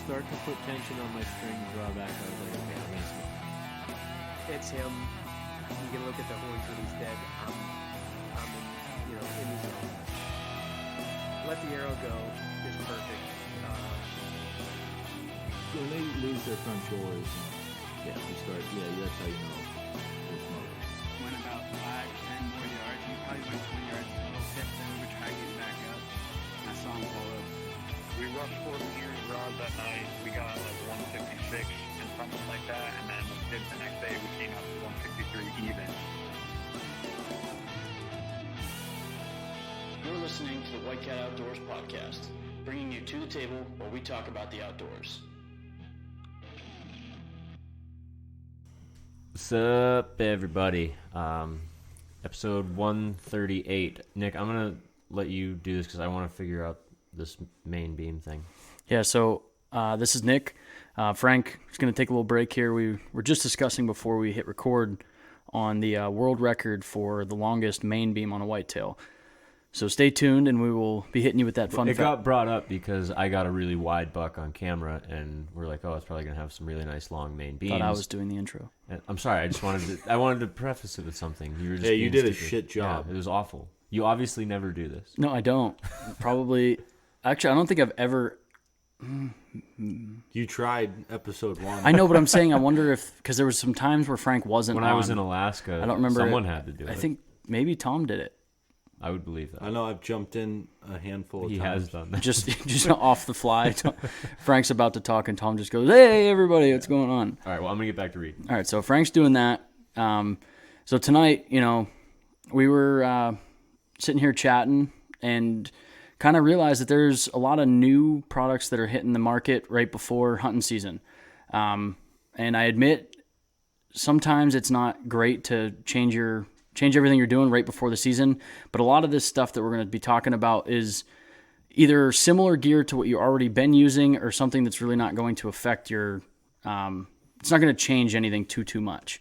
start to put tension on my string drawback, I was like, okay, I'm gonna smoke. It's him. You can look at the horns when he's dead. I'm in the zone. Let the arrow go is perfect. When they lose their front shoulders, yeah, you start, that's how you know they're smoking. Went about 5-10 more yards. We probably went 20 yards a little bit, then we would try to get back up. I saw him pull up. We rushed 4 meters rods that night. We got like 156 and something like that, and then the next day we came out to 163 even. You're listening to the White Cat Outdoors podcast, bringing you to the table where we talk about the outdoors. What's up, everybody? Episode 138. Nick, I'm going to let you do this because I want to figure out this main beam thing. Yeah, so this is Nick. Frank is going to take a little break here. We were just discussing before we hit record on the world record for the longest main beam on a whitetail. So stay tuned, and we will be hitting you with that fun fact. It got brought up because I got a really wide buck on camera, and we're like, oh, it's probably going to have some really nice long main beams. Thought I was doing the intro. And I'm sorry, I wanted to preface it with something. You were just you did stupid. a shit job. Yeah, it was awful. You obviously never do this. No, I don't. Probably. Actually, I don't think I've ever. You tried episode 1. I know, but I'm saying I wonder if, because there was some times where Frank wasn't When on. I was in Alaska, I don't remember. someone had to do it. I think maybe Tom did it. I would believe that. I know I've jumped in a handful of He times. has done that. Just off the fly. Frank's about to talk, and Tom just goes, "Hey, everybody, what's going on?" All right, well, I'm going to get back to reading. All right, so Frank's doing that. So tonight, we were sitting here chatting and kind of realized that there's a lot of new products that are hitting the market right before hunting season. And I admit, sometimes it's not great to change everything you're doing right before the season, but a lot of this stuff that we're going to be talking about is either similar gear to what you've already been using or something that's really not going to affect your, it's not going to change anything too much.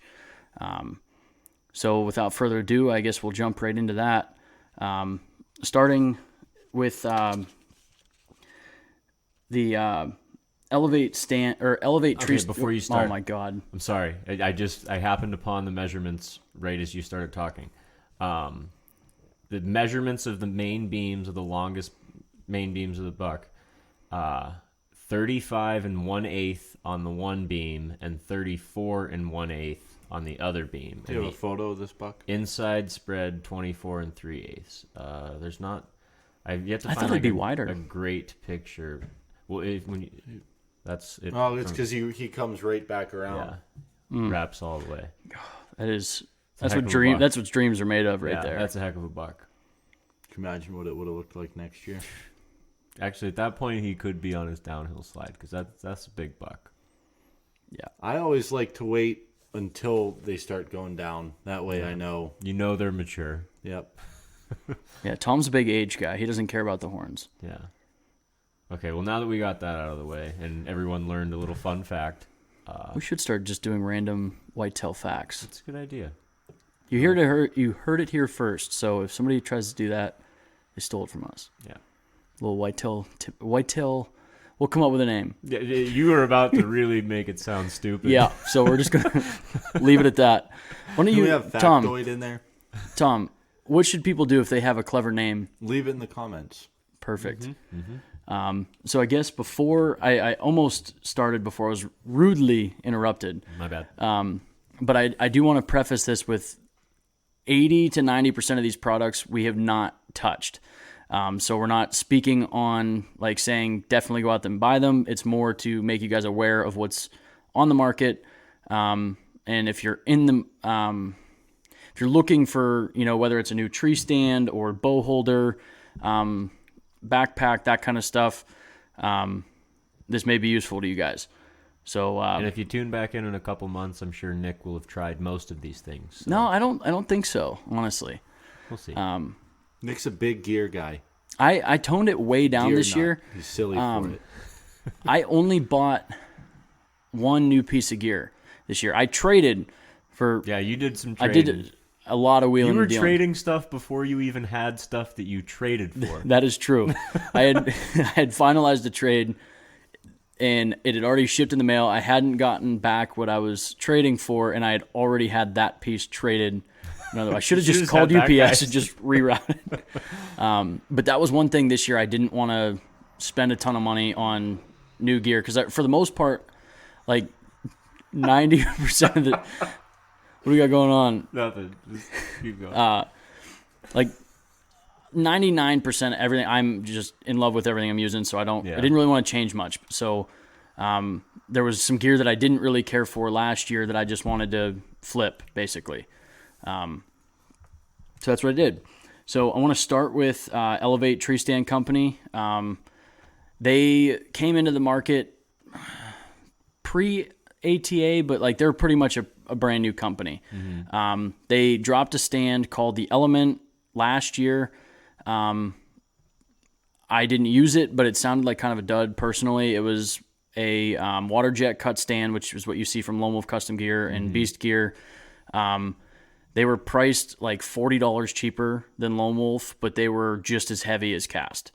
So without further ado, I guess we'll jump right into that. Starting with the Elevate stand or Elevate tree. Okay, before you start. Oh my God! I'm sorry. I happened upon the measurements right as you started talking. The measurements of the main beams of the longest main beams of the buck, 35 1/8 on the one beam and 34 1/8 on the other beam. Do you have a photo of this buck? Inside spread 24 3/8. There's not. I've yet to I find thought it'd be a wider. great picture. Well, that's it. Oh, it's because he comes right back around. Yeah, wraps all the way. That's heck what of a buck. That's what dreams are made of right there. That's a heck of a buck. Can you imagine what it would have looked like next year? Actually, at that point, he could be on his downhill slide because that's a big buck. Yeah. I always like to wait until they start going down. That way I know. You know they're mature. Yep. Yeah, Tom's a big age guy. He doesn't care about the horns. Yeah. Okay, well, now that we got that out of the way and everyone learned a little fun fact. We should start just doing random whitetail facts. That's a good idea. You heard it here first. So if somebody tries to do that, they stole it from us. Yeah. Little whitetail. We'll come up with a name. Yeah, you were about to really make it sound stupid. Yeah. So we're just gonna leave it at that. Why don't Do you, we have factoid in there? Tom? What should people do if they have a clever name? Leave it in the comments. Perfect. So I guess before I almost started before I was rudely interrupted. My bad. But I do want to preface this with 80 to 90% of these products we have not touched. So we're not speaking on like saying definitely go out there and buy them. It's more to make you guys aware of what's on the market. And if you're in the, if you're looking for, whether it's a new tree stand or bow holder, backpack, that kind of stuff, this may be useful to you guys. So, and if you tune back in a couple months, I'm sure Nick will have tried most of these things. So no, I don't think so, honestly. we'll see. Nick's a big gear guy. I toned it way down Gear this nut. year. He's silly for it. I only bought one new piece of gear this year. I traded for. Yeah, you did some I trading. did a lot of wheeling. You were and dealing. trading stuff before you even had stuff that you traded for. That is true. I had finalized a trade and it had already shipped in the mail. I hadn't gotten back what I was trading for, and I had already had that piece traded. I should have just called had that UPS guy. and just rerouted. But that was one thing this year. I didn't want to spend a ton of money on new gear because for the most part, like 90% of the what do we got going on? Nothing. Just keep going. Like 99% of everything. I'm just in love with everything I'm using, so I Yeah. didn't really want to change much. So there was some gear that I didn't really care for last year that I just wanted to flip, basically. So that's what I did. So I want to start with Elevate Tree Stand Company. They came into the market pre-ATA, but like they're pretty much a brand new company. They dropped a stand called the Element last year. I didn't use it, but it sounded like kind of a dud personally. It was a water jet cut stand, which is what you see from Lone Wolf Custom Gear and Beast Gear. They were priced like $40 cheaper than Lone Wolf, but they were just as heavy as Cast.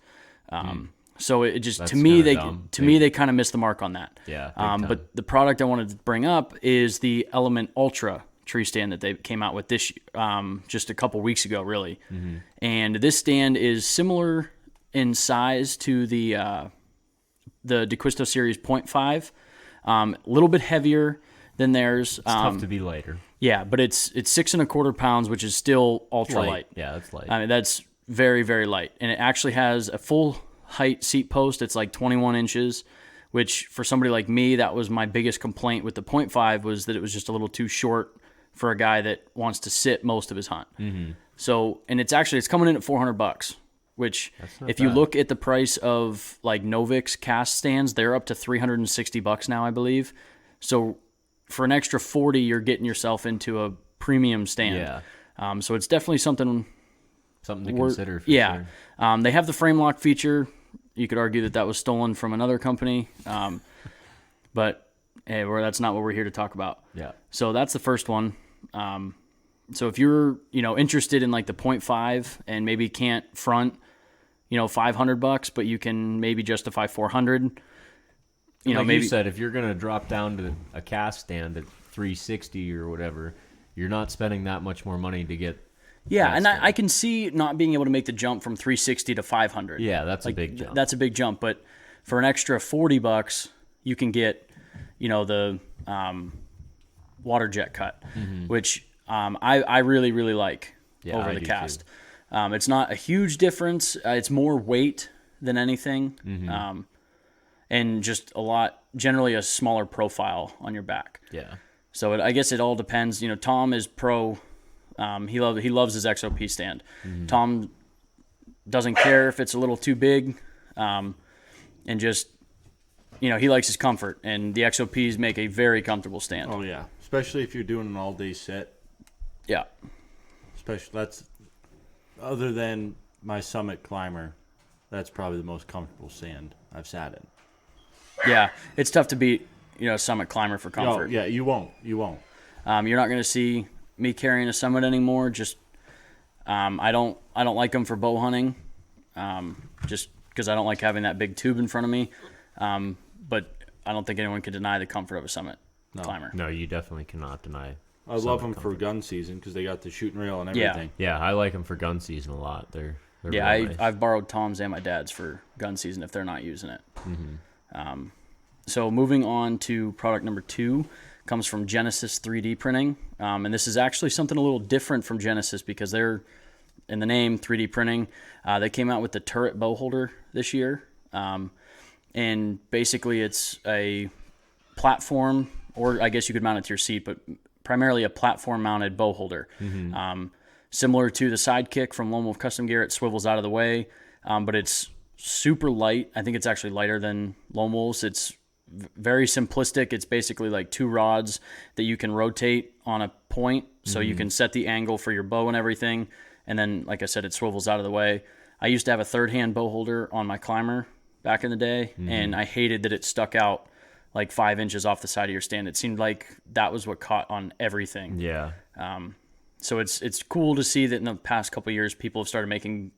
So it just That's to me kinda they dumb. they kind of missed the mark on that. Yeah, big time. But the product I wanted to bring up is the Element Ultra tree stand that they came out with this just a couple weeks ago, really. And this stand is similar in size to the DeQuisto Series 0.5, a little bit heavier than theirs. It's tough to be lighter. Yeah, but it's 6 1/4 pounds, which is still ultra light. Yeah, that's light. I mean, that's very, very light. And it actually has a full height seat post. It's like 21 inches, which for somebody like me, that was my biggest complaint with the 0.5 was that it was just a little too short for a guy that wants to sit most of his hunt. So, and it's coming in at $400, which not if you bad. look at the price of like Novix cast stands, they're up to $360 now, I believe. So for an extra 40, you're getting yourself into a premium stand. Yeah. So it's definitely something Something to consider for yeah. sure. They have the frame lock feature. You could argue that was stolen from another company. But hey, that's not what we're here to talk about. Yeah. So that's the first one. So if you're, interested in like the 0.5 and maybe can't front, $500, but you can maybe justify 400, Like maybe you said, if you're going to drop down to a cast stand at 360 or whatever, you're not spending that much more money to get. yeah. that And stand. I can see not being able to make the jump from 360 to 500. Yeah, that's a big jump. That's a big jump, but for an extra $40, you can get, the water jet cut, which I really, really like Yeah, over I the do cast. It's not a huge difference. It's more weight than anything, and just generally a smaller profile on your back. Yeah. So I guess it all depends. Tom is pro. He loves his XOP stand. Tom doesn't care if it's a little too big, and just he likes his comfort. And the XOPs make a very comfortable stand. Oh yeah, especially if you're doing an all-day set. Yeah, Especially that's other than my Summit Climber, that's probably the most comfortable stand I've sat in. yeah. It's tough to beat Summit Climber for Oh comfort. yeah, you won't. You're not going to see me carrying a Summit anymore. Just I don't like them for bow hunting, just because I don't like having that big tube in front of me. But I don't think anyone can deny the comfort of a Summit Climber. No, you definitely cannot deny. I love them for gun season because they got the shooting rail and Yeah. everything. Yeah, I like them for gun season a lot. They're Yeah, real nice. I've borrowed Tom's and my dad's for gun season if they're not using it. So moving on to product number 2 comes from Genesis 3D printing. And this is actually something a little different from Genesis because they're in the name 3D printing. They came out with the turret bow holder this year. And basically it's a platform, or I guess you could mount it to your seat, but primarily a platform mounted bow holder. Similar to the Sidekick from Lone Wolf Custom Gear, it swivels out of the way, but it's super light. I think it's actually lighter than Lone Wolf's. It's very simplistic. It's basically like 2 rods that you can rotate on a point, so you can set the angle for your bow and everything. And then, like I said, it swivels out of the way. I used to have a third-hand bow holder on my Climber back in the day, and I hated that it stuck out like 5 inches off the side of your stand. It seemed like that was what caught on everything. Yeah. So it's cool to see that in the past couple of years, people have started making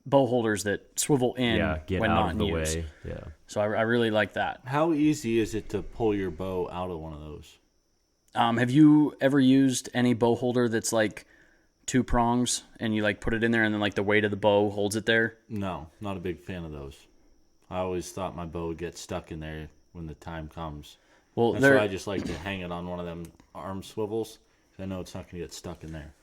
bow holders that swivel in Yeah, get when out not of the in use. way. Yeah. So I really like that. How easy is it to pull your bow out of one of those? Have you ever used any bow holder that's like 2 prongs and you like put it in there and then like the weight of the bow holds it there? No, not a big fan of those. I always thought my bow would get stuck in there when the time comes. Well, That's why I just like to hang it on one of them arm swivels. 'Cause I know it's not going to get stuck in there.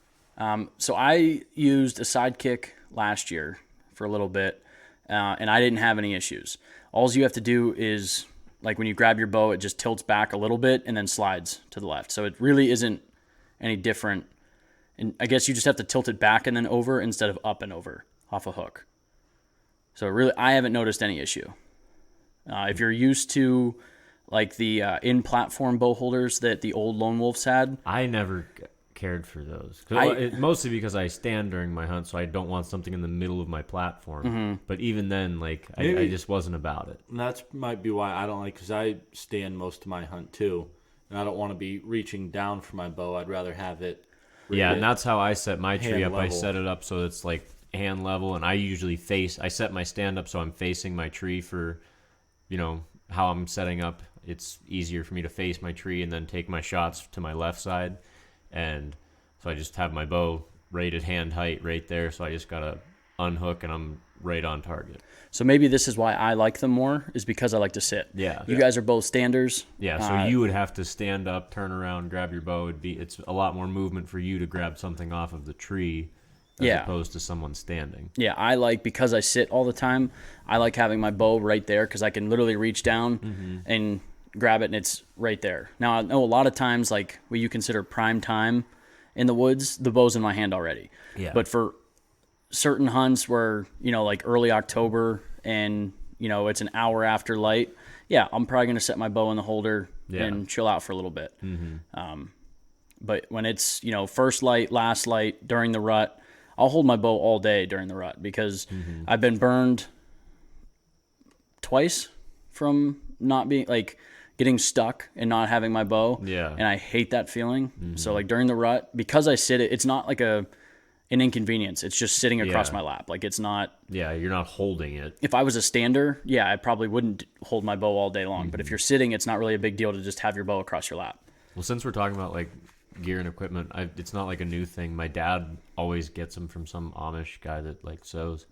So I used a Sidekick last year for a little bit, and I didn't have any issues. All you have to do is, like when you grab your bow, it just tilts back a little bit and then slides to the left. So it really isn't any different. And I guess you just have to tilt it back and then over instead of up and over off a hook. So really, I haven't noticed any issue. If you're used to like the in-platform bow holders that the old Lone Wolves had, I never cared for those. Mostly because I stand during my hunt, so I don't want something in the middle of my platform. But even then, like, I just wasn't about it. And that's might be why I don't like, because I stand most of my hunt too. And I don't want to be reaching down for my bow. I'd rather have it. Yeah, and that's how I set my tree Hand up. I level. set it up so it's like hand level, and I usually I set my stand up so I'm facing my tree for, how I'm setting up. It's easier for me to face my tree and then take my shots to my left side. And so I just have my bow rated hand height right there. So I just got to unhook and I'm right on target. so maybe this is why I like them more, is because I like to sit. Yeah. You guys are both standers. Yeah, so you would have to stand up, turn around, grab your bow. It's a lot more movement for you to grab something off of the tree as Yeah. opposed to someone standing. Yeah, because I sit all the time, I like having my bow right there because I can literally reach down and grab it and it's right there. Now, I know a lot of times, like what you consider prime time in the woods, the bow's in my hand already. Yeah. But for certain hunts where, like early October and, it's an hour after light, yeah, I'm probably going to set my bow in the holder and chill out for a little bit. But when it's, first light, last light, during the rut, I'll hold my bow all day during the rut because I've been burned twice from not being like getting stuck and not having my bow. Yeah. And I hate that feeling. So like during the rut, because I sit it, it's not like an inconvenience. It's just sitting across Yeah. my lap. Like it's not, Yeah, you're not holding it. if I was a stander, yeah, I probably wouldn't hold my bow all day long. But if you're sitting, it's not really a big deal to just have your bow across your lap. Well, since we're talking about like gear and equipment, it's not like a new thing. My dad always gets them from some Amish guy that like sews.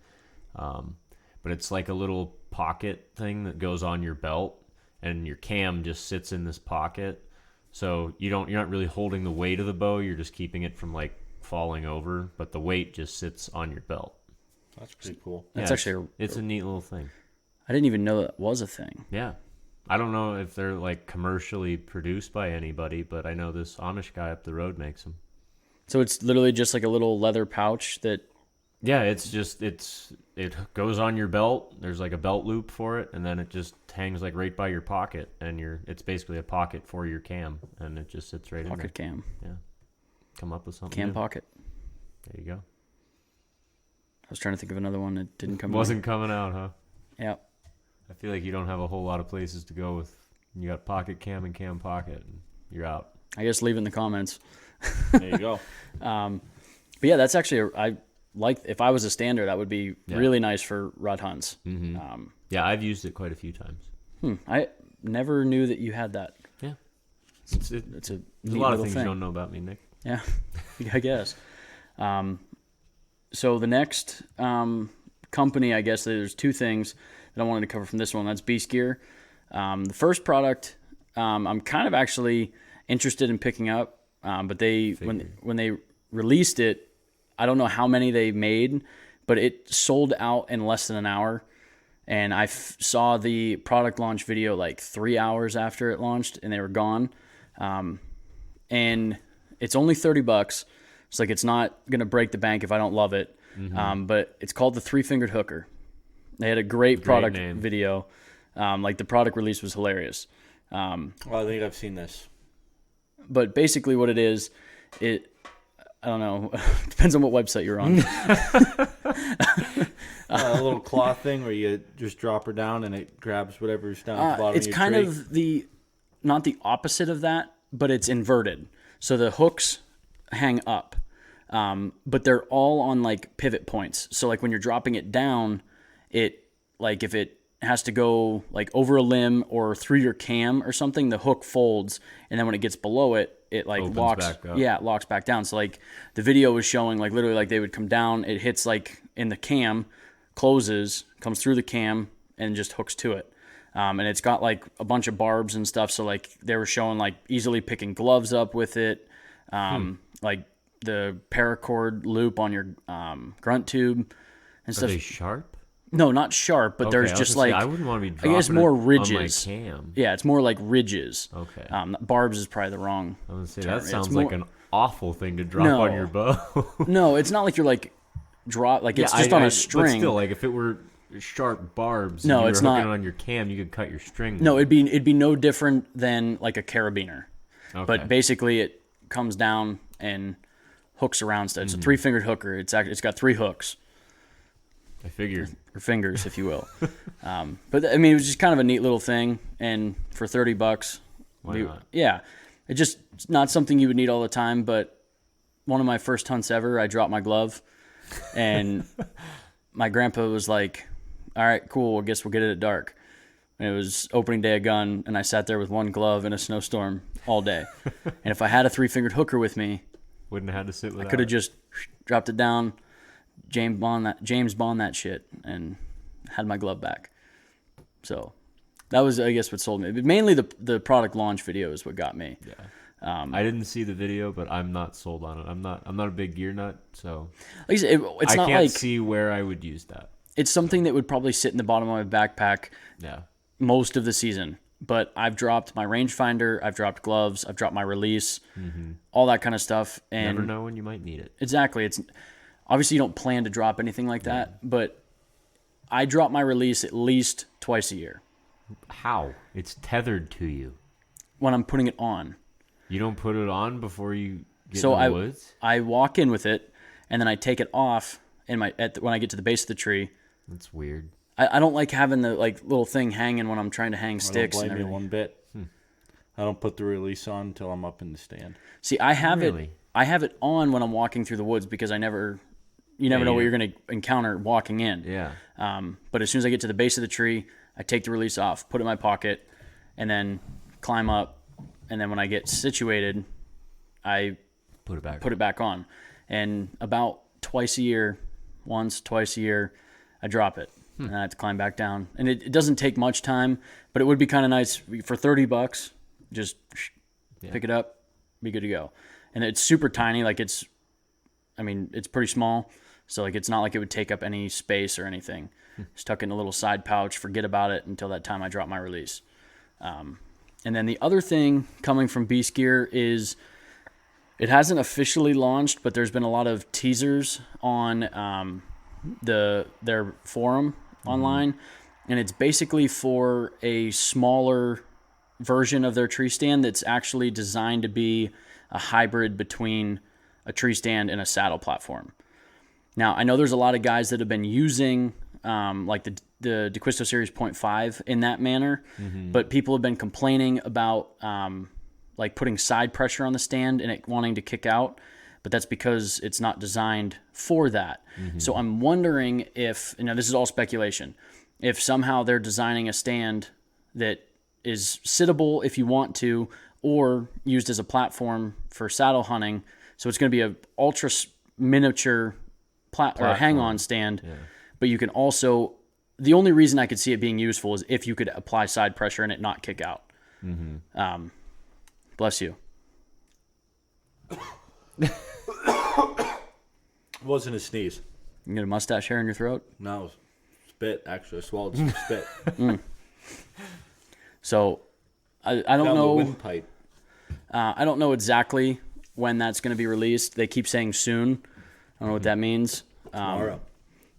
But it's like a little pocket thing that goes on your belt, and your cam just sits in this pocket. So you're not really holding the weight of the bow. You're just keeping it from like falling over, but the weight just sits on your belt. That's pretty cool. That's Yeah, actually, it's a neat little thing. I didn't even know that was a thing. Yeah. I don't know if they're like commercially produced by anybody, but I know this Amish guy up the road makes them. So it's literally just like a little leather pouch that, Yeah, it goes on your belt. There's like a belt loop for it, and then it just hangs like right by your pocket, and it's basically a pocket for your cam, and it just sits right pocket cam, in there. Yeah. Come up with something. cam new. pocket. There you go. I was trying to think of another one that didn't come. Wasn't coming out, huh? Yeah. I feel like you don't have a whole lot of places to go with. You got pocket cam and cam pocket, and you're out. I guess leave it in the comments. There you go. But yeah, that's actually I like. If I was a stander, that would be Yeah. really nice for rut hunts. Yeah, I've used it quite a few times. I never knew that you had that. Yeah. It's a There's a neat lot of little things thing. you don't know about me, Nick. Yeah, I guess. So the next company, I guess there's two things that I wanted to cover from this one. That's Beast Gear. The first product, I'm kind of actually interested in picking up, but when they released it, I don't know how many they made, but it sold out in less than an hour. And I saw the product launch video like 3 hours after it launched, and they were gone. And it's only $30. It's like it's not gonna break the bank if I don't love it. But it's called the 3-fingered hooker. They had a great product name. video. Like the product release was hilarious. Well, I think I've seen this. But basically, what it is, I don't know. Depends on what website you're on. A little claw thing where you just drop her down and it grabs whatever's down at the bottom It's of your kind tree. of not the opposite of that, but it's inverted. So the hooks hang up. but they're all on like pivot points. So like when you're dropping it down, it like if it has to go like over a limb or through your cam or something, the hook folds, and then when it gets below it, it like Opens locks. back up. Yeah, it locks back down. So like the video was showing like literally like they would come down, it hits like in the cam, closes, comes through the cam, and just hooks to it. And it's got like a bunch of barbs and stuff. So like they were showing like easily picking gloves up with it, like the paracord loop on your grunt tube and Are stuff. they sharp? No, not sharp, but Okay, there's I was just gonna say, like I wouldn't want to be I dropping guess more it ridges. on my cam. Yeah, it's more like ridges. Okay. Barbs is probably the wrong. I was gonna say term. that It's sounds more- like an awful thing to drop No. on your bow. No, it's not like you're like drop like it's just on a string. But still, like if it were sharp barbs, No, and you it's were hooking not. it on your cam, you could cut your string. No, it'd be no different than like a carabiner. Okay. But basically, it comes down and hooks around. It's Mm-hmm. a 3-fingered hooker. It's got 3 hooks I figured. or fingers, if you will. But I mean, it was just kind of a neat little thing, and for $30, Why not? Yeah, it's not something you would need all the time. But one of my first hunts ever, I dropped my glove, and my grandpa was like, "All right, cool. I guess we'll get it at dark." And it was opening day of gun, and I sat there with one glove in a snowstorm all day. And if I had a 3-fingered hooker with me, Wouldn't have had to sit with I could have just dropped it down, James Bond that shit, and had my glove back. So that was, I guess, what sold me. But mainly the product launch video is what got me. Yeah. I didn't see the video, but I'm not sold on it. I'm not a big gear nut, so Like I said, it's I not can't like see where I would use that. it's something that would probably sit in the bottom of my backpack Yeah. most of the season. But I've dropped my rangefinder, I've dropped gloves, I've dropped my release, all that kind of stuff. And Never know when you might need it. exactly, it's obviously you don't plan to drop anything like that, but I drop my release at least twice a year How? It's tethered to you. when I'm putting it on. You don't put it on before you get So in the woods? I walk in with it, and then I take it off when I get to the base of the tree. That's weird. I don't like having the like little thing hanging when I'm trying to hang I sticks. don't and blame you everything. one bit. I don't put the release on until I'm up in the stand. See, I have Really? it on when I'm walking through the woods because you never know what you're going to encounter walking in. Yeah. But as soon as I get to the base of the tree, I take the release off, put it in my pocket, and then climb up. And then when I get situated, I Put it back. put it back on. And about twice a year, I drop it. And I have to climb back down. And it doesn't take much time, but it would be kind of nice for $30, just pick it up, be good to go. And it's super tiny. Like it's pretty small. So like it's not like it would take up any space or anything. Just tuck in a little side pouch, forget about it until that time I drop my release. And then the other thing coming from Beast Gear is it hasn't officially launched, but there's been a lot of teasers on their forum online, and it's basically for a smaller version of their tree stand that's actually designed to be a hybrid between a tree stand and a saddle platform. Now, I know there's a lot of guys that have been using like the DeQuisto Series 0.5 in that manner, but people have been complaining about like putting side pressure on the stand and it wanting to kick out, but that's because it's not designed for that. So I'm wondering if, this is all speculation, if somehow they're designing a stand that is sittable if you want to, or used as a platform for saddle hunting. So it's going to be a ultra miniature or hang-on stand, but you can also, the only reason I could see it being useful is if you could apply side pressure and it not kick out. Bless you. It wasn't a sneeze. You got a mustache hair in your throat? No, it was spit. Actually, I swallowed some spit. So I don't Down the know. windpipe. I don't know exactly when that's going to be released. They keep saying soon. I don't know what that means. Tomorrow.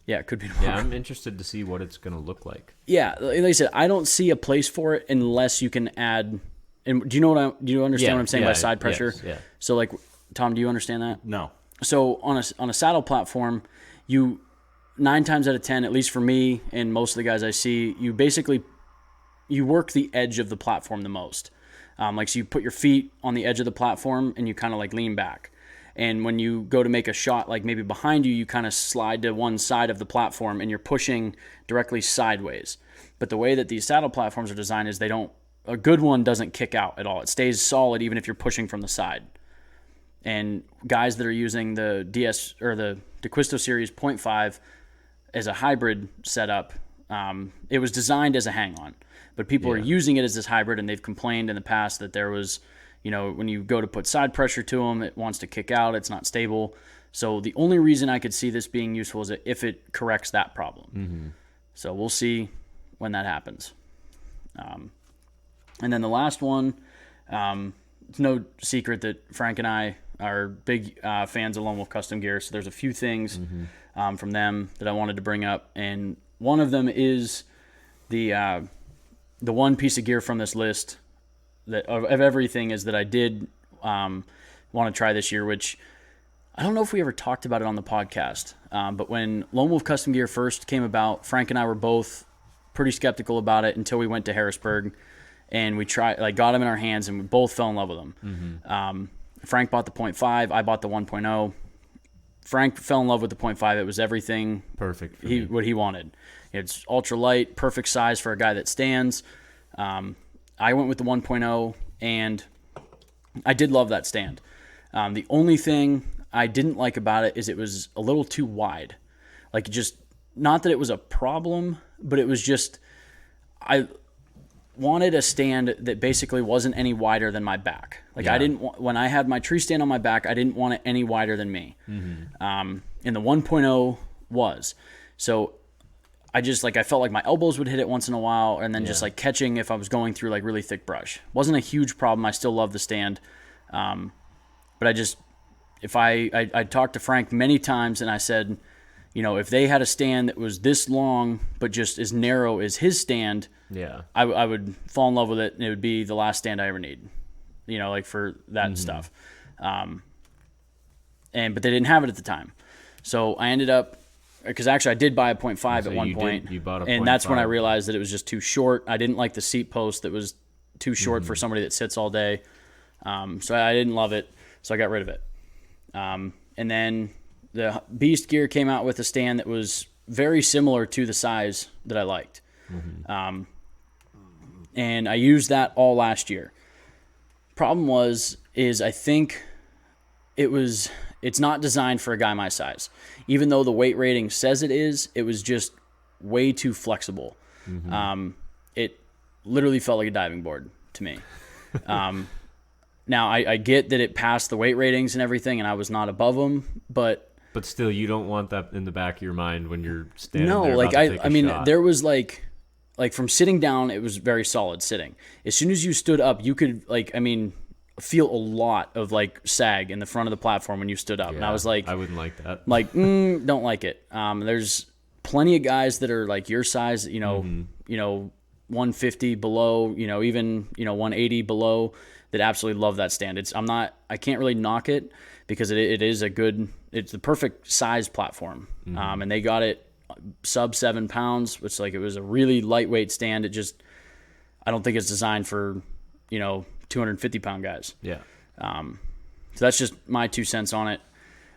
Yeah, it could be tomorrow. Yeah, I'm interested to see what it's going to look like. Yeah, like I said, I don't see a place for it unless you can add. And do you understand what I'm saying by side pressure? yes, yeah. So, like, Tom, do you understand that? No. So on a saddle platform, you 9 times out of 10, at least for me and most of the guys I see, you work the edge of the platform the most. So you put your feet on the edge of the platform and you kind of like lean back. And when you go to make a shot, like maybe behind you, you kind of slide to one side of the platform and you're pushing directly sideways. But the way that these saddle platforms are designed is a good one doesn't kick out at all. It stays solid even if you're pushing from the side. And guys that are using the DS or the DeQuisto Series 0.5 as a hybrid setup, it was designed as a hang-on. But people are using it as this hybrid, and they've complained in the past that there was, when you go to put side pressure to them, it wants to kick out. It's not stable. So the only reason I could see this being useful is if it corrects that problem. Mm-hmm. So we'll see when that happens. And then the last one, it's no secret that Frank and I are big fans of Lone Wolf Custom Gear. So there's a few things from them that I wanted to bring up. And one of them is the one piece of gear from this list that of everything is that I did want to try this year, which I don't know if we ever talked about it on the podcast. But when Lone Wolf Custom Gear first came about, Frank and I were both pretty skeptical about it until we went to Harrisburg and we got them in our hands and we both fell in love with them. Mm-hmm. Frank bought the 0.5. I bought the 1.0. Frank fell in love with the 0.5. It was everything perfect for what he wanted. It's ultra light, perfect size for a guy that stands. I went with the 1.0, and I did love that stand. The only thing I didn't like about it is it was a little too wide. Like, just, not that it was a problem, but it was just, I wanted a stand that basically wasn't any wider than my back. Like, I didn't want, when I had my tree stand on my back, I didn't want it any wider than me. Mm-hmm. And the 1.0 was. So I just, I felt like my elbows would hit it once in a while, and then just catching if I was going through really thick brush. Wasn't a huge problem. I still love the stand. But I talked to Frank many times and I said, if they had a stand that was this long, but just as narrow as his stand, I would fall in love with it, and it would be the last stand I ever need, for that stuff. But they didn't have it at the time. So I ended up, because actually I did buy a 0.5 at one point. You bought a and that's when I realized that it was just too short. I didn't like the seat post that was too short for somebody that sits all day. So I didn't love it, so I got rid of it. And then the Beast Gear came out with a stand that was very similar to the size that I liked. Mm-hmm. And I used that all last year. Problem is I think it's not designed for a guy my size. Even though the weight rating says it was just way too flexible. Mm-hmm. It literally felt like a diving board to me. Now, I get that it passed the weight ratings and everything, and I was not above them, but still, you don't want that in the back of your mind when you're standing no, there about to take a shot. There was like from sitting down, it was very solid sitting. As soon as you stood up, you could feel a lot of sag in the front of the platform when you stood up. And I was like, I wouldn't like that. Don't like it. There's plenty of guys that are your size, 150 below, even 180 below, that absolutely love that stand. I can't really knock it because it's the perfect size platform. Mm-hmm. And they got it sub 7 pounds, which it was a really lightweight stand. I don't think it's designed for, 250 pound guys. Yeah. So that's just my 2 cents on it.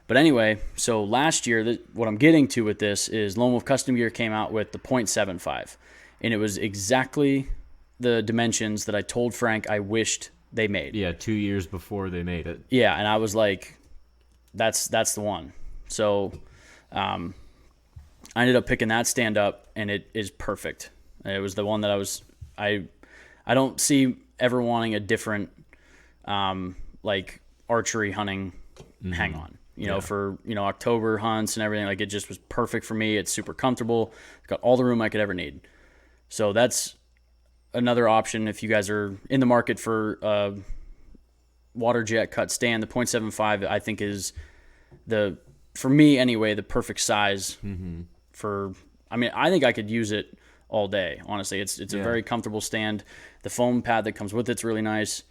But anyway, so last year, what I'm getting to with this is Lone Wolf Custom Gear came out with the 0.75, and it was exactly the dimensions that I told Frank I wished they made. Yeah, 2 years before they made it. Yeah, and I was like, that's the one. So I ended up picking that stand up, and it is perfect. It was the one that I don't see ever wanting a different archery hunting hang on. For October hunts and everything. It just was perfect for me. It's super comfortable. It's got all the room I could ever need. So that's another option if you guys are in the market for a water jet cut stand. The 0.75 I think is for me anyway, the perfect size for. I think I could use it all day. Honestly, it's a very comfortable stand. The foam pad that comes with it's really nice.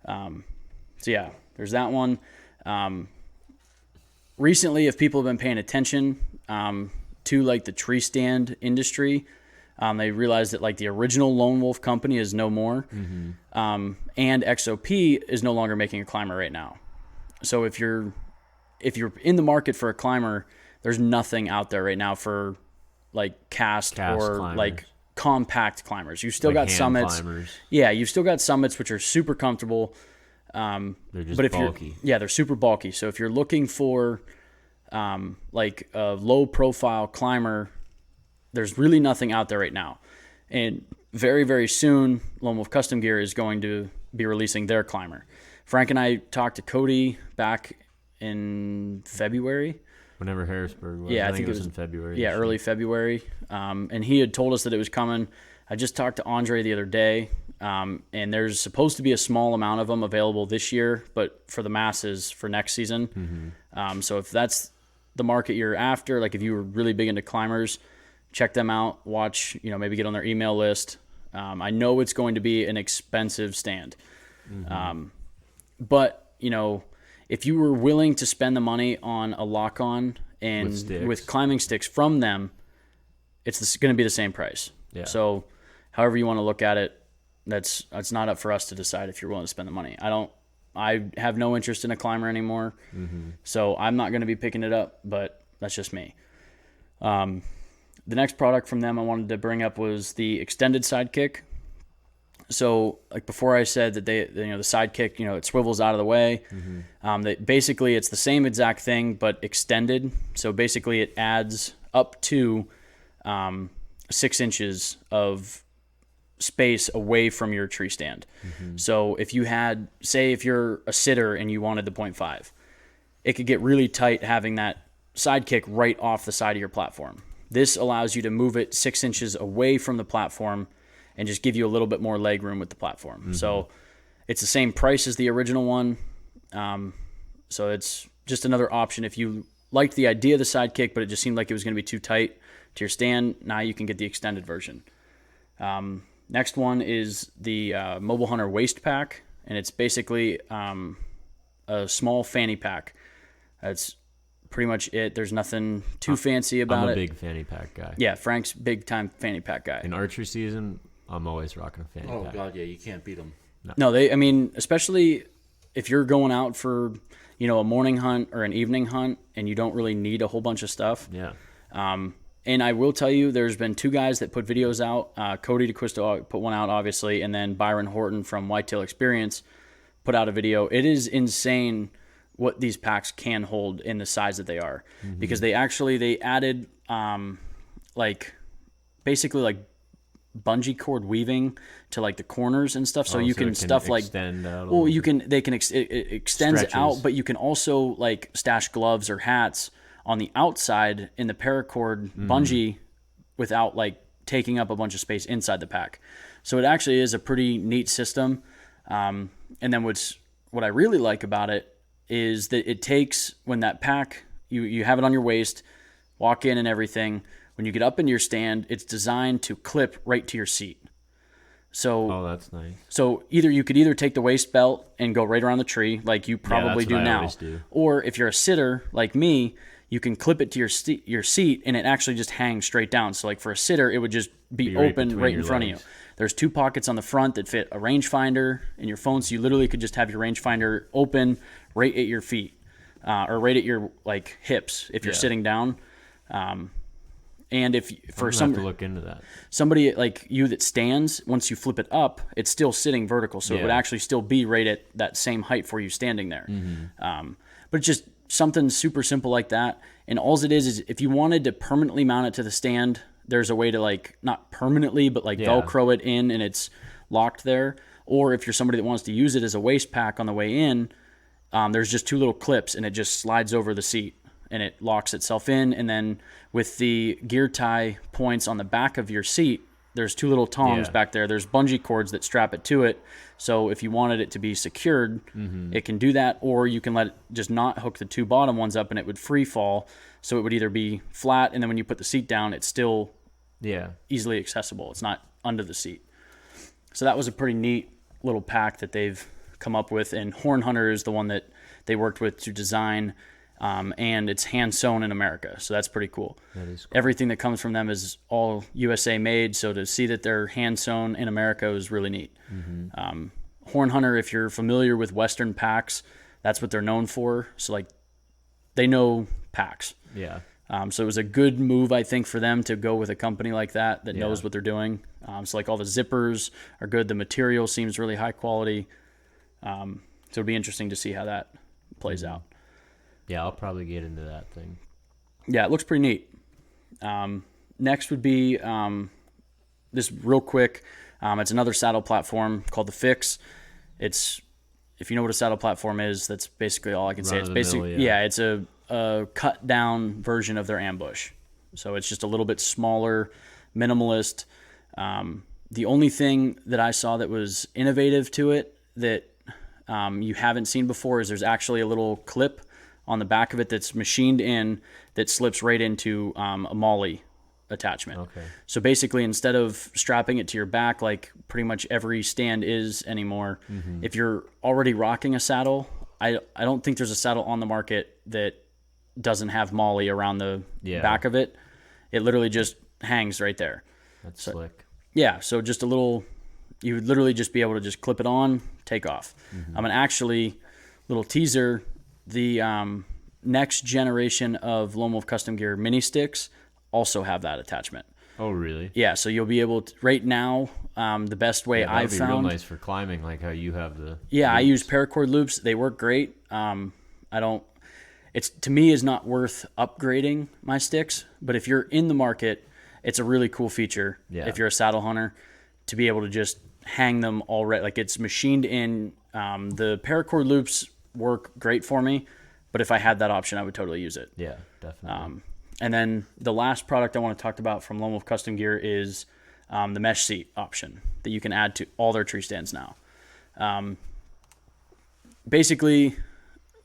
So yeah, there's that one. Recently, if people have been paying attention to the tree stand industry, they realized that the original Lone Wolf company is no more, and XOP is no longer making a climber right now. So if you're if you're in the market for a climber, there's nothing out there right now for like cast or climbers. like compact climbers. You still Like got hand Summits. climbers. Yeah, you've still got Summits, which are super comfortable. They're just But if bulky. they're super bulky. So if you're looking for like a low profile climber, there's really nothing out there right now. And very, very soon, Lone Wolf Custom Gear is going to be releasing their climber. Frank and I talked to Cody back in February. Whenever Harrisburg was. Yeah, I think it was in February. Yeah, early February. And he had told us that it was coming. I just talked to Andre the other day, and there's supposed to be a small amount of them available this year, but for the masses for next season. So if that's the market you're after, like if you were really big into climbers, check them out. Watch, maybe get on their email list. I know it's going to be an expensive stand, but if you were willing to spend the money on a lock-on and With sticks. with climbing sticks from them, it's going to be the same price. Yeah. So, however you want to look at it, it's not up for us to decide if you're willing to spend the money. I have no interest in a climber anymore, so I'm not going to be picking it up. But that's just me. The next product from them I wanted to bring up was the extended sidekick. So, like before, I said that the sidekick, it swivels out of the way. That basically it's the same exact thing but extended. So basically, it adds up to 6 inches of space away from your tree stand. So if you had, say, if you're a sitter and you wanted the 0.5, it could get really tight having that sidekick right off the side of your platform. This allows you to move it 6 inches away from the platform and just give you a little bit more leg room with the platform. So it's the same price as the original one. So it's just another option. If you liked the idea of the sidekick, but it just seemed like it was going to be too tight to your stand, now you can get the extended version. Next one is the Mobile Hunter Waist Pack, and it's basically a small fanny pack. That's pretty much it. There's nothing too fancy about I'm a it. big fanny pack guy. Yeah, Frank's big time fanny pack guy. In archery season, I'm always rocking a fanny Oh pack. God, yeah, you can't beat them. No, especially if you're going out for, a morning hunt or an evening hunt and you don't really need a whole bunch of stuff. Yeah. And I will tell you, there's been 2 guys that put videos out. Cody DeQuisto put one out, obviously, and then Byron Horton from Whitetail Experience put out a video. It is insane what these packs can hold in the size that they are, because they added basically bungee cord weaving to like the corners and stuff, so you can stuff like extend out a well, little you bit. can it extends Stretches. out, but you can also like stash gloves or hats on the outside in the paracord bungee without like taking up a bunch of space inside the pack. So it actually is a pretty neat system. And then what I really like about it is that it takes, when that pack, you have it on your waist, walk in and everything. When you get up into your stand, it's designed to clip right to your seat. So Oh, that's nice. so you could either take the waist belt and go right around the tree, like you probably that's do what I now, always do. or if you're a sitter like me, you can clip it to your seat, and it actually just hangs straight down. So like for a sitter, it would just be right open between right in your front of you. legs. There's 2 pockets on the front that fit a rangefinder and your phone, so you literally could just have your rangefinder open right at your feet, or right at your like hips if you're Yeah. sitting down. And if for I'm gonna have to look into that. somebody like you that stands, once you flip it up, it's still sitting vertical, so it would Yeah. actually still be right at that same height for you standing there. But it's just something super simple like that. And all it is if you wanted to permanently mount it to the stand, there's a way to like not permanently, but like Yeah. Velcro it in and it's locked there. Or if you're somebody that wants to use it as a waist pack on the way in, there's just 2 little clips and it just slides over the seat and it locks itself in. And then with the gear tie points on the back of your seat, there's 2 little tongs Yeah. back there. There's bungee cords that strap it to it. So if you wanted it to be secured, it can do that, or you can let it just not hook the 2 bottom ones up and it would free fall. So it would either be flat, and then when you put the seat down, it's still Yeah. easily accessible. It's not under the seat. So that was a pretty neat little pack that they've come up with. And Horn Hunter is the one that they worked with to design, and it's hand sewn in America. So that's pretty cool. That is cool. Everything that comes from them is all USA made. So to see that they're hand sewn in America is really neat. Horn Hunter, if you're familiar with Western packs, that's what they're known for. So like they know packs. Yeah. So it was a good move, I think, for them to go with a company like that Yeah. knows what they're doing. So like all the zippers are good. The material seems really high quality. So it'll be interesting to see how that plays out. Yeah, I'll probably get into that thing. Yeah, it looks pretty neat. Next would be this real quick. It's another saddle platform called the Fix. It's, if you know what a saddle platform is, that's basically all I can say. It's Run-of-the-mill, basically, yeah. it's a cut down version of their Ambush. So it's just a little bit smaller, minimalist. The only thing that I saw that was innovative to it that you haven't seen before is there's actually a little clip on the back of it that's machined in that slips right into a MOLLE attachment. Okay. So basically, instead of strapping it to your back like pretty much every stand is anymore, if you're already rocking a saddle, I don't think there's a saddle on the market that doesn't have MOLLE around the back of it. It literally just hangs right there. That's slick. Yeah, so just a little, you would literally just be able to just clip it on, take off. And actually, little teaser, the next generation of Lone Wolf Custom Gear mini sticks also have that attachment. Oh, really? Yeah, so you'll be able to, right now, the best way Yeah, that'd I've be found. real nice for climbing, like how you have the. Yeah, I loops. use paracord loops. They work great. It's to me is not worth upgrading my sticks, but if you're in the market, it's a really cool feature. Yeah. If you're a saddle hunter, to be able to just hang them already, like it's machined in. The paracord loops work great for me, but if I had that option, I would totally use it. Yeah, definitely. And then the last product I want to talk about from Lone Wolf Custom Gear is the mesh seat option that you can add to all their tree stands now. Basically,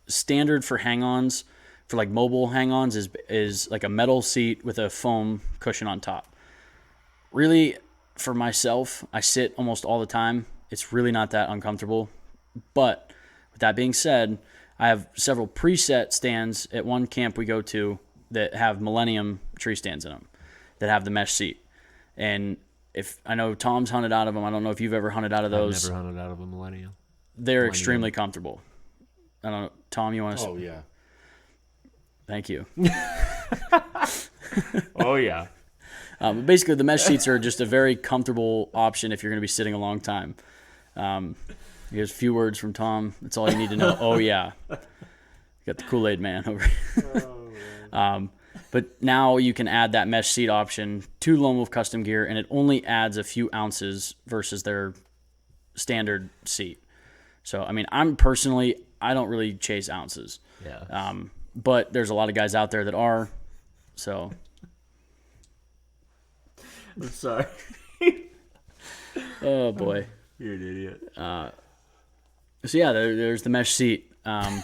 standard for hang-ons, for like mobile hang-ons, is like a metal seat with a foam cushion on top. Really, for myself, I sit almost all the time. It's really not that uncomfortable. But with that being said, I have several preset stands at one camp we go to that have Millennium tree stands in them that have the mesh seat. And if I know Tom's hunted out of them, I don't know if you've ever hunted out of those. I've never hunted out of a Millennium. They're extremely comfortable. I don't know, Tom, you want to? Oh yeah. Thank you. Oh yeah. But basically, the mesh seats are just a very comfortable option if you're going to be sitting a long time. Here's a few words from Tom. That's all you need to know. Oh yeah, got the Kool-Aid man over here. But now you can add that mesh seat option to Lone Wolf Custom Gear, and it only adds a few ounces versus their standard seat. So, I mean, I don't really chase ounces. Yeah. But there's a lot of guys out there that are. So, I'm sorry. oh boy. You're an idiot. So yeah, there's the mesh seat. I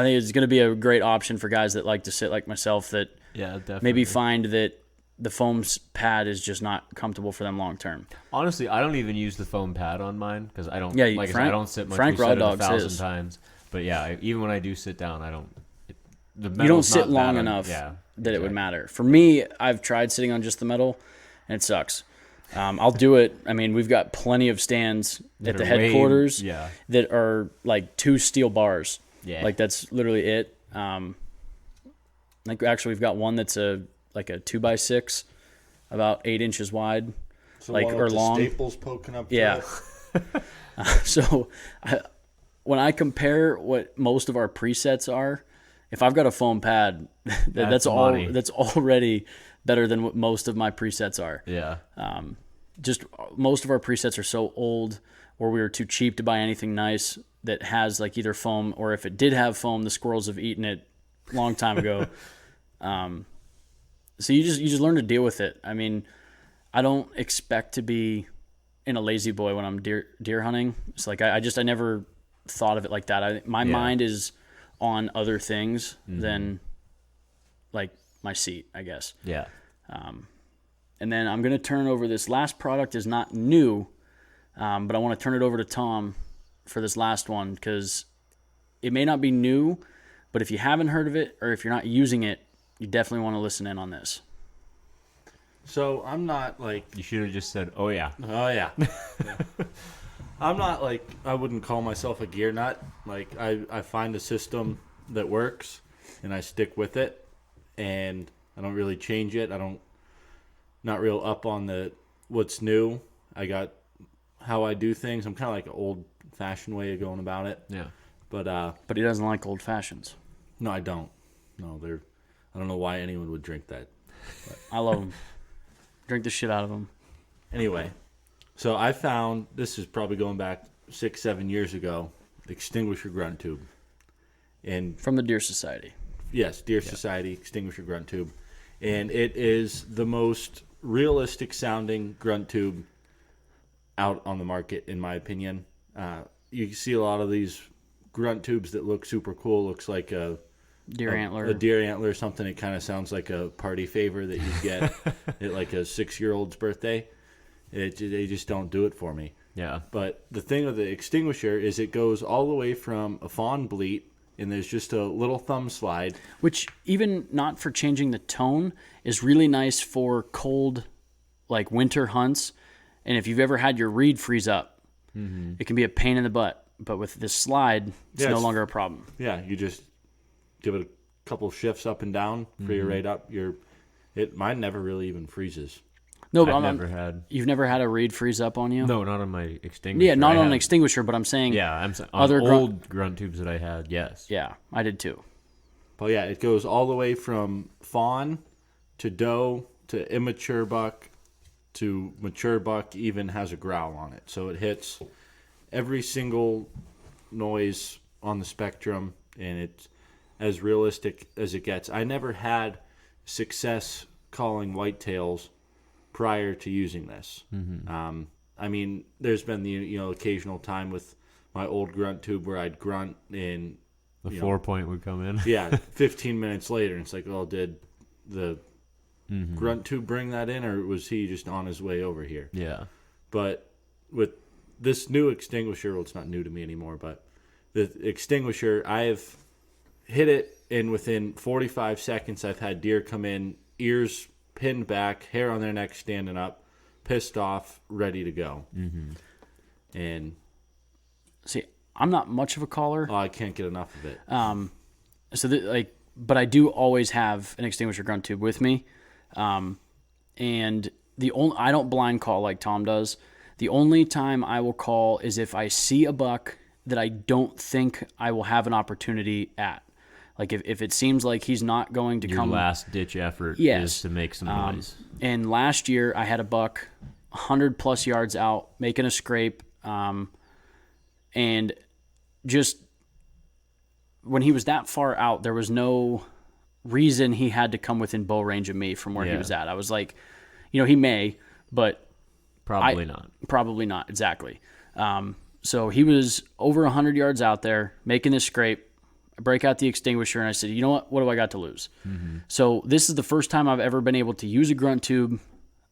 think it's going to be a great option for guys that like to sit like myself that Yeah, definitely. maybe find that the foam pad is just not comfortable for them long term. Honestly, I don't even use the foam pad on mine because I don't. Yeah, like I said, I Frank- don't sit much. Frank We said it Raw Dogs 1,000 is. times. But yeah, even when I do sit down, I don't. The You don't metal's sit not long bad on- enough yeah, that it would exactly. matter. For me, I've tried sitting on just the metal, and it sucks. I'll do it. I mean, we've got plenty of stands That at the are way- headquarters yeah. that are like 2 steel bars. Yeah. Like that's literally it. Like actually, we've got one that's like a 2x6, about 8 inches wide. So Like, one or with the long. staples poking up. through Yeah. it? So when I compare what most of our presets are, if I've got a foam pad, that's money. that's already better than what most of my presets are. Yeah. Just most of our presets are so old, or we were too cheap to buy anything nice that has like either foam, or if it did have foam, the squirrels have eaten it a long time ago. So you just learn to deal with it. I mean, I don't expect to be in a lazy boy when I'm deer hunting. It's like I never thought of it like that. My mind is on other things than like my seat, I guess. Yeah. And then I'm going to turn over this last product is not new, but I want to turn it over to Tom for this last one because it may not be new, but if you haven't heard of it or if you're not using it, you definitely want to listen in on this. So I'm not like, You should have just said, "Oh yeah." oh yeah. I'm not like, I wouldn't call myself a gear nut. Like I find the system that works, and I stick with it, and I don't really change it. Not real up on the what's new. I got how I do things. I'm kind of like an old-fashioned way of going about it. Yeah. But But he doesn't like old fashions. no, I don't. No, I don't know why anyone would drink that. I love them. Drink the shit out of them. Anyway, so I found, this is probably going back 6-7 years ago, the extinguisher grunt tube. And From the Deer Society. yes, Deer Society extinguisher grunt tube. And it is the most realistic sounding grunt tube out on the market, in my opinion. You see a lot of these grunt tubes that look super cool. Looks like a Antler. a deer antler or something. It kind of sounds like a party favor that you get at like a 6-year-old's birthday. They just don't do it for me. Yeah. But the thing with the extinguisher is it goes all the way from a fawn bleat, and there's just a little thumb slide. Which, even not for changing the tone, is really nice for cold, like winter hunts. And if you've ever had your reed freeze up, it can be a pain in the butt. But with this slide, it's Yeah, no it's- longer a problem. Yeah, you just give it a couple shifts up and down for your right up. Mine never really even freezes. No, but I've never had. you've never had a reed freeze up on you? No, not on my extinguisher. Yeah, not I on an had- extinguisher, but I'm saying, Yeah, on other old grunt tubes that I had. Yes. yeah, I did too. But yeah, it goes all the way from fawn to doe to immature buck to mature buck, even has a growl on it. So it hits every single noise on the spectrum, and it's as realistic as it gets. I never had success calling whitetails prior to using this. I mean, there's been the occasional time with my old grunt tube where I'd grunt and The you know, 4-point would come in. yeah, 15 minutes later, and it's like, oh, did the grunt tube bring that in, or was he just on his way over here? Yeah. But with this new extinguisher, well, it's not new to me anymore, but the extinguisher, I've hit it, and within 45 seconds, I've had deer come in, ears pinned back, hair on their neck standing up, pissed off, ready to go. And See, I'm not much of a caller. I can't get enough of it. But I do always have an extinguisher grunt tube with me, and I don't blind call like Tom does. The only time I will call is if I see a buck that I don't think I will have an opportunity at. Like if it seems like he's not going to Your come. last ditch effort Yes. is to make some noise. And last year I had a buck 100+ yards out making a scrape, and just when he was that far out, there was no reason he had to come within bow range of me from where he Yeah. was at. I was like, he may, but Probably not. probably not exactly. So he was over 100 yards out there making this scrape. I break out the extinguisher and I said, you know what? What do I got to lose? So this is the first time I've ever been able to use a grunt tube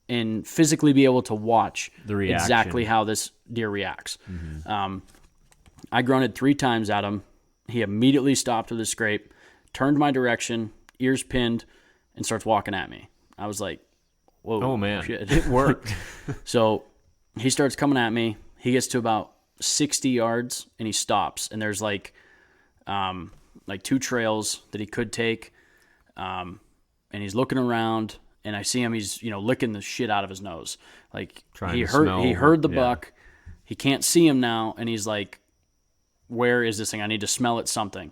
and physically be able to watch The reaction. exactly how this deer reacts. I grunted 3 times at him. He immediately stopped with his scrape, turned my direction, ears pinned, and starts walking at me. I was like, whoa. Oh, man. Shit. It worked. So he starts coming at me. He gets to about 60 yards and he stops. And there's like 2 trails that he could take. And he's looking around and I see him. He's, licking the shit out of his nose. Like Trying he to heard, smell, he heard the yeah. buck. He can't see him now. And he's like, where is this thing? I need to smell it something.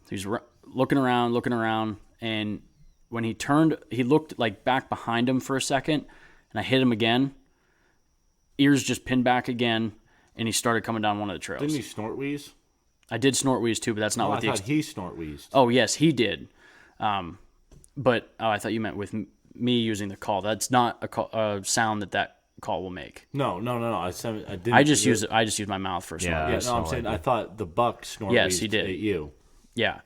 He's looking around. And when he turned, he looked like back behind him for a second and I hit him again. Ears just pinned back again, and he started coming down one of the trails. Didn't he snort wheeze? I did snort wheeze too, but that's not Oh, what I the. thought he snort wheezed. Oh yes, he did. But I thought you meant with me using the call. That's not a sound that call will make. No. I didn't. I just use my mouth for snort. Yeah. Yeah, wheeze. no, I'm so saying I I thought the buck snort Yes, wheezed he did. at you. Yeah.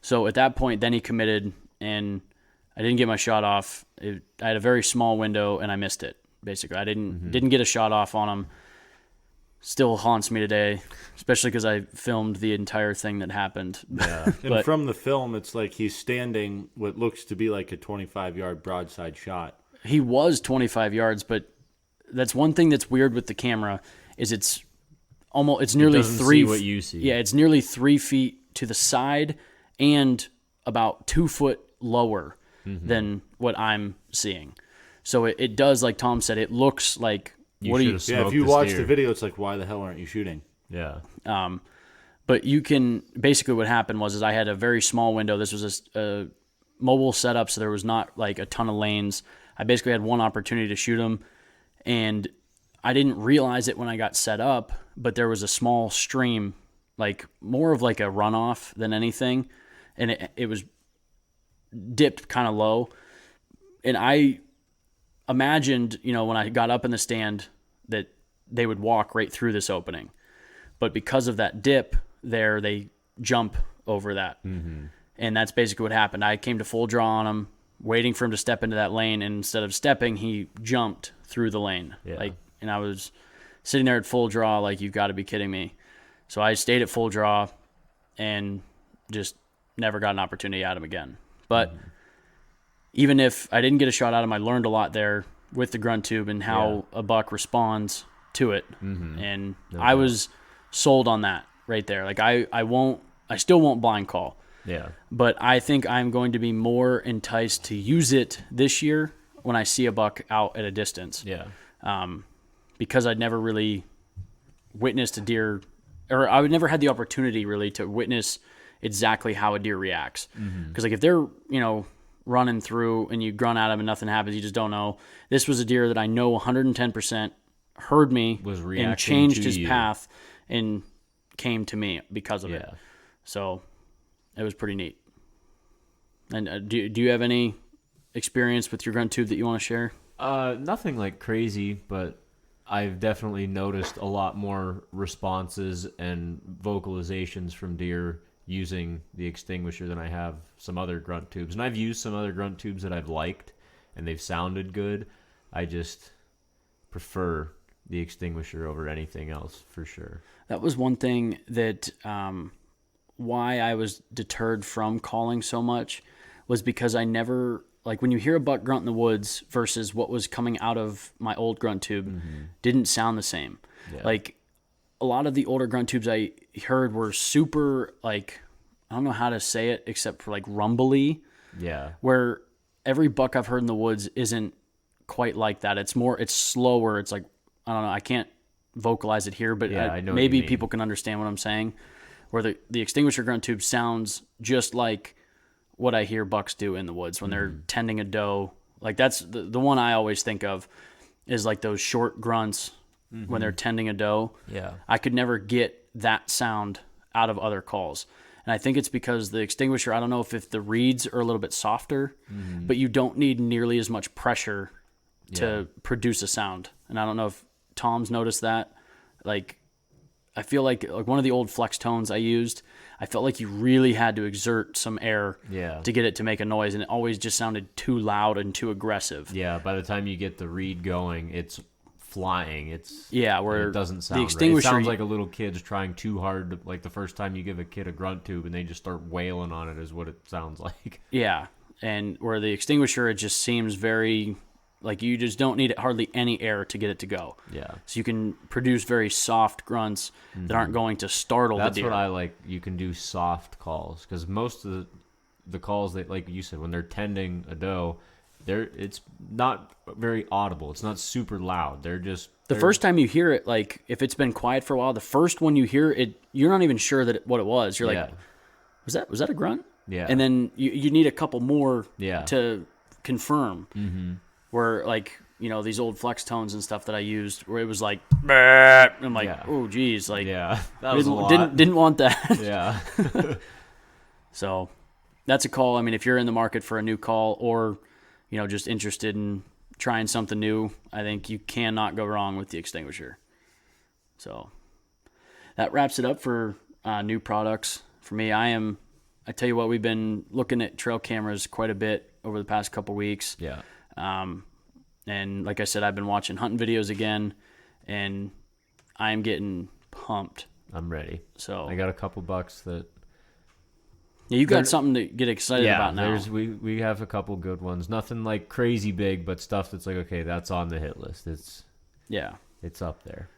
So at that point, then he committed, and I didn't get my shot off. I had a very small window, and I missed it. Basically, I didn't get a shot off on him. Still haunts me today, especially because I filmed the entire thing that happened. Yeah. And But- from the film, it's like he's standing what looks to be like a 25-yard broadside shot. He was 25 yards, but that's one thing that's weird with the camera is it's nearly doesn't 3 see what you see. Yeah, it's nearly 3 feet to the side and about 2 foot lower than what I'm seeing. So it does, like Tom said, it looks like You should've Yeah, if smoked you this watch deer. the video, it's like, why the hell aren't you shooting? Yeah. But you can basically what happened was I had a very small window. This was a mobile setup, so there was not like a ton of lanes. I basically had one opportunity to shoot them, and I didn't realize it when I got set up, but there was a small stream, like more of like a runoff than anything, and it was dipped kind of low. And I imagined, when I got up in the stand that they would walk right through this opening. But because of that dip there, they jump over that. Mm-hmm. And that's basically what happened. I came to full draw on him, waiting for him to step into that lane. And instead of stepping, he jumped through the lane. Yeah. And I was sitting there at full draw, like, you've got to be kidding me. So I stayed at full draw and just never got an opportunity at him again. But even if I didn't get a shot at him, I learned a lot there with the grunt tube and how a buck responds to it. Mm-hmm. And I was sold on that right there. Like I still won't blind call. Yeah. But I think I'm going to be more enticed to use it this year when I see a buck out at a distance. Yeah. Because I'd never really witnessed a deer, or I would never had the opportunity really to witness exactly how a deer reacts. Because like if they're, running through and you grunt at them and nothing happens, you just don't know. This was a deer that I know 110% heard me Was and reacting changed to his you. path and came to me because of it. Yeah. So it was pretty neat. And do you have any experience with your grunt tube that you want to share? Nothing like crazy, but I've definitely noticed a lot more responses and vocalizations from deer using the extinguisher than I have some other grunt tubes. And I've used some other grunt tubes that I've liked, and they've sounded good. I just prefer the extinguisher over anything else, for sure. That was one thing that why I was deterred from calling so much was because I never, like when you hear a buck grunt in the woods versus what was coming out of my old grunt tube didn't sound the same. Yeah. Like a lot of the older grunt tubes I heard were super, like, I don't know how to say it except for like rumbly, Yeah. where every buck I've heard in the woods isn't quite like that. It's slower. It's like, I don't know, I can't vocalize it here, but Yeah, I know what maybe you mean. people can understand what I'm saying. Where the extinguisher grunt tube sounds just like what I hear bucks do in the woods when they're tending a doe. Like that's the one I always think of is like those short grunts when they're tending a doe. Yeah. I could never get that sound out of other calls. And I think it's because the extinguisher, I don't know if the reeds are a little bit softer, but you don't need nearly as much pressure to produce a sound. And I don't know if Tom's noticed that. Like, I feel like one of the old flex tones I used, I felt like you really had to exert some air to get it to make a noise, and it always just sounded too loud and too aggressive. Yeah, by the time you get the reed going, it's flying. Where it doesn't sound the right. It extinguisher sounds like a little kid's trying too hard to, like the first time you give a kid a grunt tube and they just start wailing on it is what it sounds like. Yeah, and where the extinguisher, it just seems very, like you just don't need hardly any air to get it to go. Yeah. So you can produce very soft grunts that aren't going to startle That's the deer. what I like. You can do soft calls because most of the calls that, like you said, when they're tending a doe, it's not very audible. It's not super loud. The first time you hear it, like if it's been quiet for a while, the first one you hear it, you're not even sure what it was. You're like, was that a grunt? Yeah. And then you need a couple more Yeah. to confirm. Mm-hmm. Where like, these old flex tones and stuff that I used where it was like, "Bah," and I'm like, oh geez, like Yeah. That was a lot. didn't want that. Yeah. So that's a call. I mean, if you're in the market for a new call or, just interested in trying something new, I think you cannot go wrong with the extinguisher. So that wraps it up for new products. For me, I tell you what, we've been looking at trail cameras quite a bit over the past couple weeks. Yeah. And like I said, I've been watching hunting videos again, and I'm getting pumped. I'm ready. So I got a couple bucks that. Yeah, you got something to get excited about now. We have a couple good ones. Nothing like crazy big, but stuff that's like, okay, that's on the hit list. It's up there.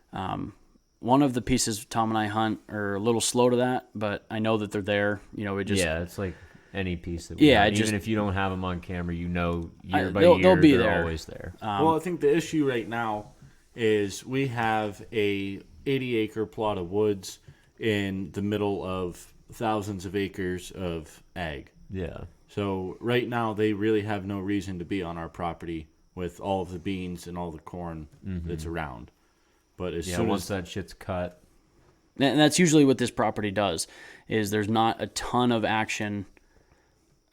one of the pieces Tom and I hunt are a little slow to that, but I know that they're there. You know, we just yeah, it's like any piece that we Yeah, have. just- Even if you don't have them on camera, you know year by they'll year be they're there. always there. Well, I think the issue right now is we have a 80-acre plot of woods in the middle of thousands of acres of ag. Yeah. So right now they really have no reason to be on our property with all of the beans and all the corn that's around. But as Yeah, soon once as that shit's cut, and that's usually what this property does. Is there's not a ton of action,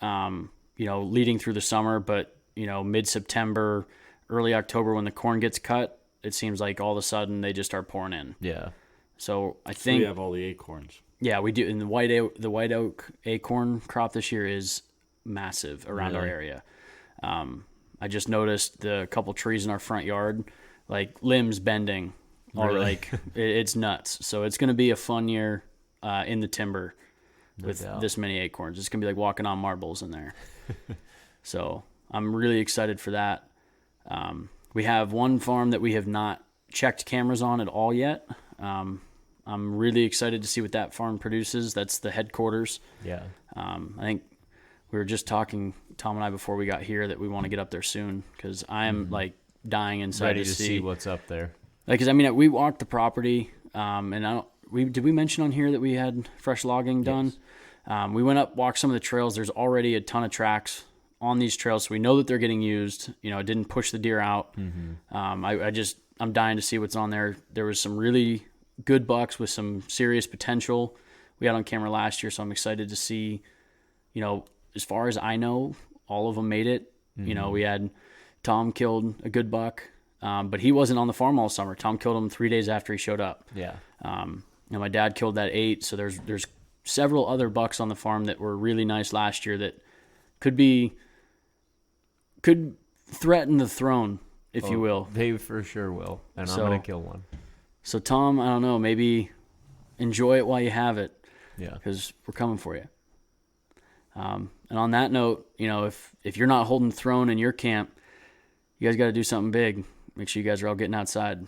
you know, leading through the summer, but you know, mid-September, early October when the corn gets cut, it seems like all of a sudden they just start pouring in. yeah. So I we think have all the acorns. yeah, we do. And the white oak acorn crop this year is massive around our Really? area. I just noticed the couple trees in our front yard, like limbs bending, or Really? like it's nuts. So it's going to be a fun year in the timber with doubt. this many acorns. It's going to be like walking on marbles in there. So I'm really excited for that. We have one farm that we have not checked cameras on at all yet. I'm really excited to see what that farm produces. That's the headquarters. Yeah. I think we were just talking, Tom and I, before we got here, that we want to get up there soon because I am like dying inside Ready to to see what's up there. Like, 'cause I mean, we walked the property, and I don't. Did we mention on here that we had fresh logging done? We went up, walked some of the trails. There's already a ton of tracks on these trails, so we know that they're getting used. You know, it didn't push the deer out. I'm dying to see what's on there. There was some really good bucks with some serious potential we had on camera last year, so I'm excited to see. You know, as far as I know, all of them made it. You know, we had Tom killed a good buck, but he wasn't on the farm all summer. Tom killed him 3 days after he showed up. Yeah. You know, my dad killed that 8, so there's several other bucks on the farm that were really nice last year that could threaten the throne, if you will. They for sure will. And So- I'm going to kill one. So Tom, I don't know, maybe enjoy it while you have it, Yeah. because we're coming for you. And on that note, you know, if you're not holding the throne in your camp, you guys got to do something big. Make sure you guys are all getting outside.